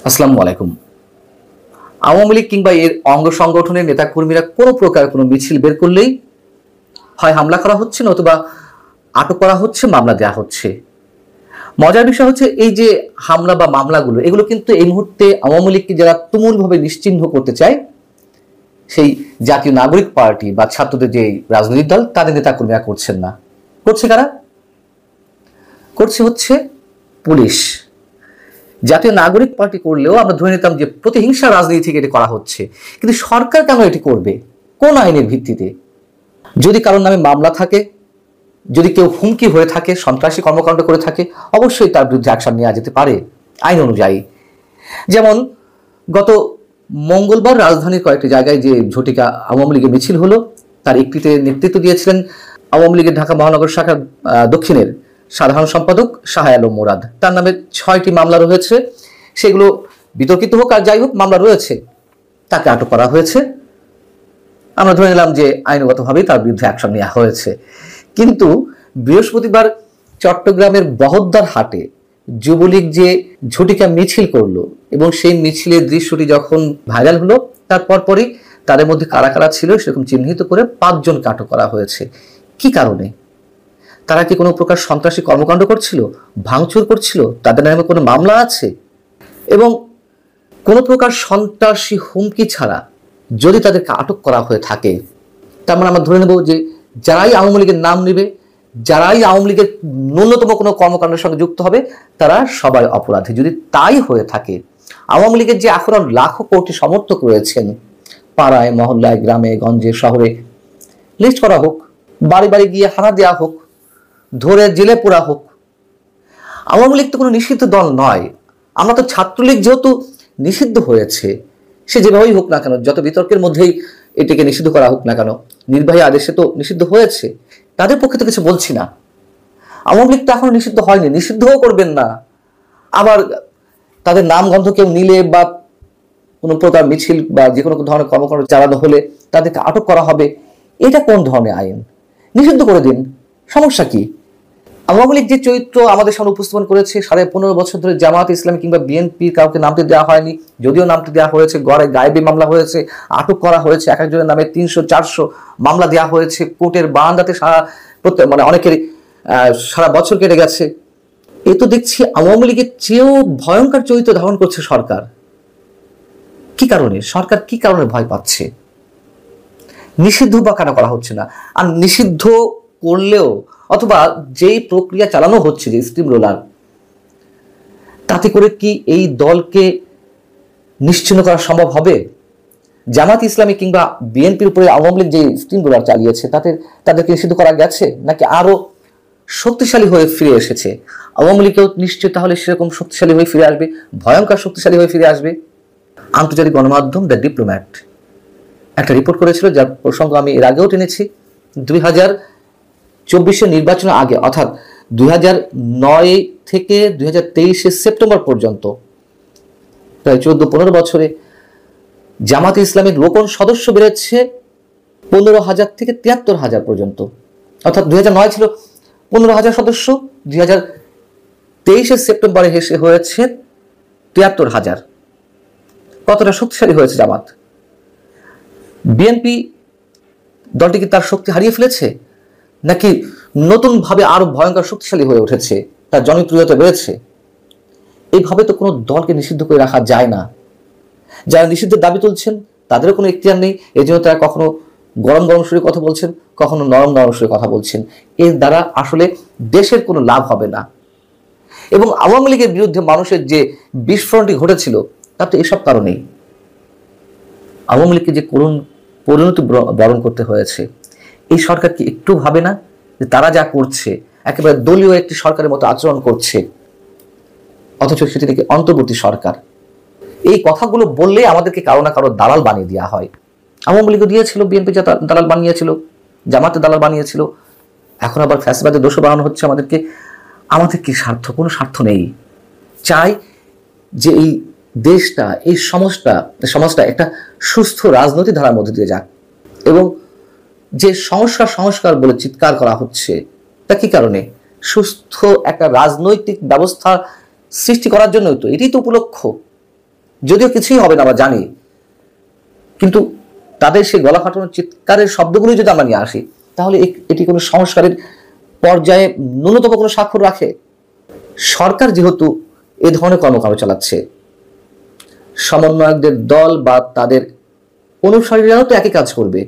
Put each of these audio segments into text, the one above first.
আসসালামু আলাইকুম। আওয়ামী লীগ কিংবা এর অঙ্গ সংগঠনের নেতাকর্মীরা কোনো প্রকার কোনো মিছিল বের করলেই হয় হামলা করা হচ্ছে, নতুবা আটক করা হচ্ছে, মামলা দেওয়া হচ্ছে। মজার বিষয় হচ্ছে এই যে হামলা বা মামলাগুলো, এগুলো কিন্তু এই মুহূর্তে আওয়ামী লীগকে যারা তুমুলভাবে নিশ্চিহ্ন করতে চায়, সেই জাতীয় নাগরিক পার্টি বা ছাত্রদের যে রাজনৈতিক দল, তাদের নেতাকর্মীরা করছেন না। করছে কারা? করছে হচ্ছে পুলিশ। জাতীয় নাগরিক পার্টি করলেও আমরা ধরে নিতাম যে প্রতিহিংসা রাজনীতি থেকে এটি করা হচ্ছে, কিন্তু সরকার কেন এটি করবে? কোন আইনের ভিত্তিতে? যদি কারোর নামে মামলা থাকে, যদি কেউ হুমকি হয়ে থাকে, সন্ত্রাসী কর্মকাণ্ড করে থাকে, অবশ্যই তার বিরুদ্ধে অ্যাকশন নেওয়া যেতে পারে আইন অনুযায়ী। যেমন গত মঙ্গলবার রাজধানীর কয়েকটি জায়গায় যে ঝটিকা আওয়ামী লীগের মিছিল হলো, তার একটিতে নেতৃত্ব দিয়েছিলেন আওয়ামী লীগের ঢাকা মহানগর শাখা দক্ষিণের সাধারণ সম্পাদক শাহ আলম মুরাদ। তার নামে 6টি মামলা রয়েছে। সেগুলো বিতর্কিত হোক আর যাই হোক, মামলা রয়েছে, তাকে আটক করা হয়েছে। আমরা ধরে নিলাম যে আইনগতভাবেই তার বিরুদ্ধে অ্যাকশন নেওয়া হয়েছে। কিন্তু বৃহস্পতিবার চট্টগ্রামের বহদ্দার হাটে যুবলীগ যে ঝটিকা মিছিল করলো এবং সেই মিছিলের দৃশ্যটি যখন ভাইরাল হলো, তার পরপরই তাদের মধ্যে কারা কারা ছিল সেরকম চিহ্নিত করে 5 জনকে আটক করা হয়েছে। কি কারণে? তারা কি কোনো প্রকার সন্ত্রাসী কর্মকাণ্ড করছিল, ভাঙচুর করছিল, তাদের নামে কোনো মামলা আছে? এবং কোনো প্রকার সন্ত্রাসী হুমকি ছাড়া যদি তাদেরকে আটক করা হয়ে থাকে, তার মানে আমরা ধরে নেব যে যারাই আওয়ামী লীগের নাম নেবে, যারাই আওয়ামী লীগের ন্যূনতম কোনো কর্মকাণ্ডের সঙ্গে যুক্ত হবে, তারা সবাই অপরাধী। যদি তাই হয়ে থাকে, আওয়ামী লীগের যে এখনো লাখো কোটি সমর্থক রয়েছেন, পাড়ায় মহল্লায়, গ্রামে গঞ্জে শহরে, লিস্ট করা হোক, বাড়ি বাড়ি গিয়ে হানা দেওয়া হোক, ধরে জেলে পোড়া হোক। আওয়ামী লীগ তো কোনো নিষিদ্ধ দল নয়। আমরা তো ছাত্রলীগ যেহেতু নিষিদ্ধ হয়েছে, সে যেভাবেই হোক না কেন, যত বিতর্কের মধ্যেই এটিকে নিষিদ্ধ করা হোক না কেন, নির্বাহী আদেশে তো নিষিদ্ধ হয়েছে, তাদের পক্ষে তো কিছু বলছি না। আওয়ামী লীগ তো এখনো নিষিদ্ধ হয়নি, নিষিদ্ধও করবেন না। আবার তাদের নাম গন্ধ কেউ নিলে বা কোনো প্রকার মিছিল বা যে কোনো ধরনের কর্মকাণ্ড চালানো হলে তাদেরকে আটক করা হবে। এটা কোন ধরনের আইন? নিষিদ্ধ করে দিন, সমস্যা কি? আওয়ামী লীগ যে চরিত্র আমাদের সামনে উপস্থাপন করেছে, 15.5 বছর ধরে জামাত ইসলামী কিংবা বিএনপি কাউকে নামতে দেওয়া হয়নি, যদিও নামতে দেওয়া হয়েছে, গড়ে গায়েবী মামলা হয়েছে, আটক করা হয়েছে, এক একজনের নামে 300-400 মামলা দেওয়া হয়েছে, কোর্টের বারান্দাতে মানে অনেকের সারা বছর কেটে গেছে। এ তো দেখছি আওয়ামী লীগের চেয়েও ভয়ঙ্কর চরিত্র ধারণ করছে সরকার। কি কারণে? সরকার কি কারণে ভয় পাচ্ছে? নিষিদ্ধ বা কেন করা হচ্ছে না? আর নিষিদ্ধ করলেও অথবা যেই প্রক্রিয়া চালানো হচ্ছে, যে স্টিম রোলার, তাতে করে কি এই দলকে নিশ্চিহ্ন করা সম্ভব হবে? জামাত ইসলামী কিংবা বিএনপির উপরে আওয়ামী লীগ যে স্টিম রোলার চালিয়েছে, তাদেরকে নিষিদ্ধ করা গেছে, নাকি আরো শক্তিশালী হয়ে ফিরে এসেছে? আওয়ামী লীগকেও নিশ্চয় তাহলে সেরকম শক্তিশালী হয়ে ফিরে আসবে, ভয়ঙ্কর শক্তিশালী হয়ে ফিরে আসবে। আন্তর্জাতিক গণমাধ্যম দ্য ডিপ্লোম্যাট একটা রিপোর্ট করেছিল, যার প্রসঙ্গ আমি এর আগেও টেনেছি। 2024 নির্বাচনের আগে, অর্থাৎ 2009 থেকে 2023 সেপ্টেম্বর পর্যন্ত, প্রায় 14-15 বছরে জামাতে ইসলামের রোকন সদস্য বেড়েছে 15,000 থেকে 73,000 পর্যন্ত। অর্থাৎ 2009 ছিল 15,000 সদস্য, 2023 সেপ্টেম্বরে এসে হয়েছে 73,000। কতটা শক্তিশালী হয়েছে জামাত? বিএনপি দলটি কি তার শক্তি হারিয়ে ফেলেছে, নাকি নতুনভাবে আরো ভয়ঙ্কর শক্তিশালী হয়ে উঠেছে, তার জনপ্রিয়তা বেড়েছে? এইভাবে তো কোনো দলকে নিষিদ্ধ করে রাখা যায় না। যারা নিষিদ্ধের দাবি তুলছেন তাদেরও কোনো এখতিয়ার নেই, এই জন্য তারা কখনো গরম গরম সুরে কথা বলছেন, কখনো নরম নরম সুরে কথা বলছেন। এর দ্বারা আসলে দেশের কোনো লাভ হবে না। এবং আওয়ামী লীগের বিরুদ্ধে মানুষের যে বিস্ফোরণটি ঘটেছিল, তা তো এসব কারণেই। আওয়ামী লীগকে যে করুণ পরিণতি বরণ করতে হয়েছে, এই সরকার কি একটু ভাবে না যে তারা যা করছে একেবারে দলীয় একটি সরকারের মতো আচরণ করছে, অথচ সেটি থেকে অন্তর্বর্তী সরকার? এই কথাগুলো বললে আমাদেরকে কারো না কারো দালাল বানিয়ে দেওয়া হয়। আওয়ামী লীগও দিয়েছিল, বিএনপি দালাল বানিয়েছিল, জামাতে দালাল বানিয়েছিল, এখন আবার ফ্যাসিবাদে দোষ বানানো হচ্ছে আমাদেরকে। আমাদের কি স্বার্থ? কোনো স্বার্থ নেই। চাই যে এই দেশটা, এই সমাজটা একটা সুস্থ রাজনৈতিক ধারার মধ্যে দিয়ে যাক। এবং যে সংস্কার বলে চিৎকার করা হচ্ছে, তা কি কারণে? সুস্থ একটা রাজনৈতিক ব্যবস্থা সৃষ্টি করার জন্যই তো, এটাই তো উপলক্ষ। যদিও কিছুই হবে না আমরা জানি, কিন্তু তাদের সেই গলা ফাটানোর চিৎকারের শব্দগুলি যদি আমরা নিয়ে আসি, তাহলে এটি কোনো সংস্কারের পর্যায়ে ন্যূনতম কোনো স্বাক্ষর রাখে? সরকার যেহেতু এ ধরনের কর্মকাণ্ড চালাচ্ছে, সমন্বয়কদের দল বা তাদের অনুসারীরাও তো একই কাজ করবে।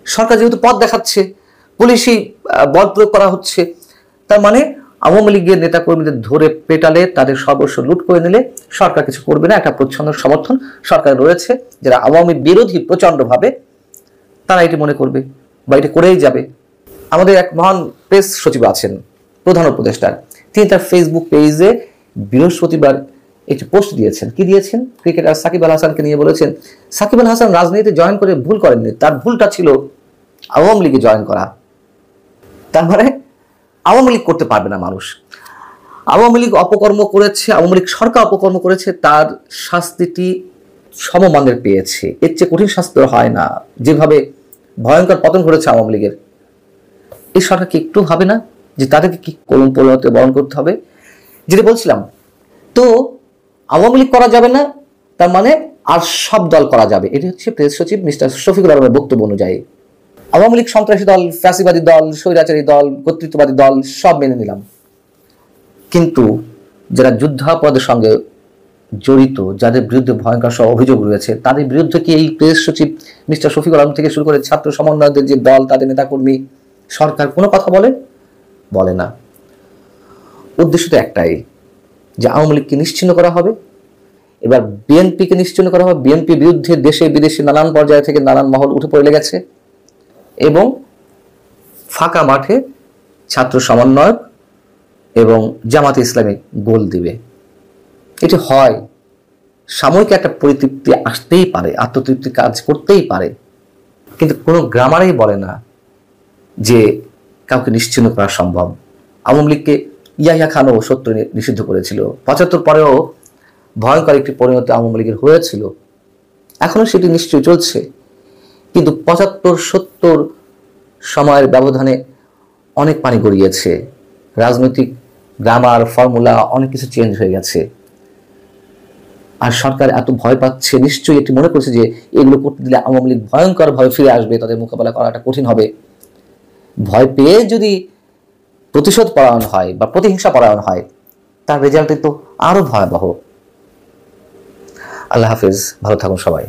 সরকার যেহেতু পথ দেখাচ্ছে, পুলিশই বল প্রয়োগ করা হচ্ছে, তার মানে আওয়ামী লীগের নেতাকর্মীদের ধরে পেটালে, তাদের সর্বস্ব লুট করে নিলে সরকার কিছু করবে না। একটা প্রচ্ছন্ন সমর্থন সরকার রয়েছে, যারা আওয়ামী বিরোধী প্রচন্ডভাবে, তারা এটি মনে করবে বা এটি করেই যাবে। আমাদের এক মহান প্রেস সচিব আছেন, প্রধান উপদেষ্টার, তিনি তার ফেসবুক পেজে বৃহস্পতিবার একটি পোস্ট দিয়েছেন। কি দিয়েছেন? ক্রিকেটার সাকিব আল হাসানকে নিয়ে বলেছেন, সাকিব আল হাসান রাজনীতিতে জয়েন করে ভুল করেননি, তার ভুলটা ছিল আওয়ামী লীগে জয়েন করা। তার মানে আওয়ামী লীগ করতে পারবে না মানুষ। আওয়ামী লীগ অপকর্ম করেছে, আওয়ামী লীগ সরকার অপকর্ম করেছে, তার শাস্তিটি সমমানের পেয়েছে, এর চেয়ে কঠিন শাস্তি হয় না। যেভাবে ভয়ঙ্কর পতন ঘটেছে আওয়ামী লীগের, এই সরকার কি একটু ভাবে না যে তাদেরকে কি করুণ পরিণতি বরণ করতে হবে? যেটা বলছিলাম, তো আওয়ামী লীগ করা যাবে না, তার মানে আর সব দল করা যাবে। এটি হচ্ছে প্রেস সচিব মিস্টার শফিকুল আলমের বক্তব্য অনুযায়ী। আওয়ামী লীগ সন্ত্রাসী দল, ফ্যাসিবাদী দল, স্বৈরাচারী দল, কর্তৃত্ববাদী দল সব মেনে নিলাম, কিন্তু যারা যুদ্ধাপরাধের সঙ্গে জড়িত, যাদের বিরুদ্ধে ভয়ঙ্কর সব অভিযোগ রয়েছে, তাদের বিরুদ্ধে কি এই প্রেস সচিব মিস্টার শফিকুল আলম থেকে শুরু করে ছাত্র সমন্বয়কদের যে দল, তাদের নেতাকর্মী, সরকার কোনো কথা বলে না? উদ্দেশ্য তো একটাই, যে আওয়ামী লীগকে নিশ্চিহ্ন করা হবে। এবার বিএনপিকে নিশ্চিহ্ন করা হবে। বিএনপির বিরুদ্ধে দেশে বিদেশে নানান পর্যায় থেকে নানান মহল উঠে পড়ে লেগেছে, এবং ফাঁকা মাঠে ছাত্র সমন্বয়ক এবং জামাতে ইসলামী গোল দিবে। এটি হয়, সাময়িক একটা পরিতৃপ্তি আসতেই পারে, আত্মতৃপ্তি কাজ করতেই পারে, কিন্তু কোনো গ্রামারেই বলে না যে কাউকে নিশ্চিহ্ন করা সম্ভব। আওয়ামী লীগকে ইয়াহিয়া খানও 70 নিষিদ্ধ করেছিল, 75 পরেও ভয়ঙ্কর একটি পরিণতি আওয়ামী লীগের হয়েছিল, এখনো সেটি নিশ্চয়ই চলছে। কিন্তু 75-70 সময়ের ব্যবধানে অনেক পানি গড়িয়েছে, রাজনৈতিক গ্রামার, ফর্মুলা অনেক কিছু চেঞ্জ হয়ে গেছে। আর সরকার এত ভয় পাচ্ছে, নিশ্চয়ই এটি মনে করছে যে এগুলো করতে দিলে আওয়ামী লীগ ভয়ঙ্করভাবে ফিরে আসবে, তাদের মোকাবেলা করাটা কঠিন হবে। ভয় পেয়ে যদি প্রতিশোধ পরায়ণ হয় বা প্রতিহিংসা পরায়ণ হয়, তার রেজাল্টই তো আরো ভয়াবহ। আল্লাহ হাফেজ, ভালো থাকুন সবাই।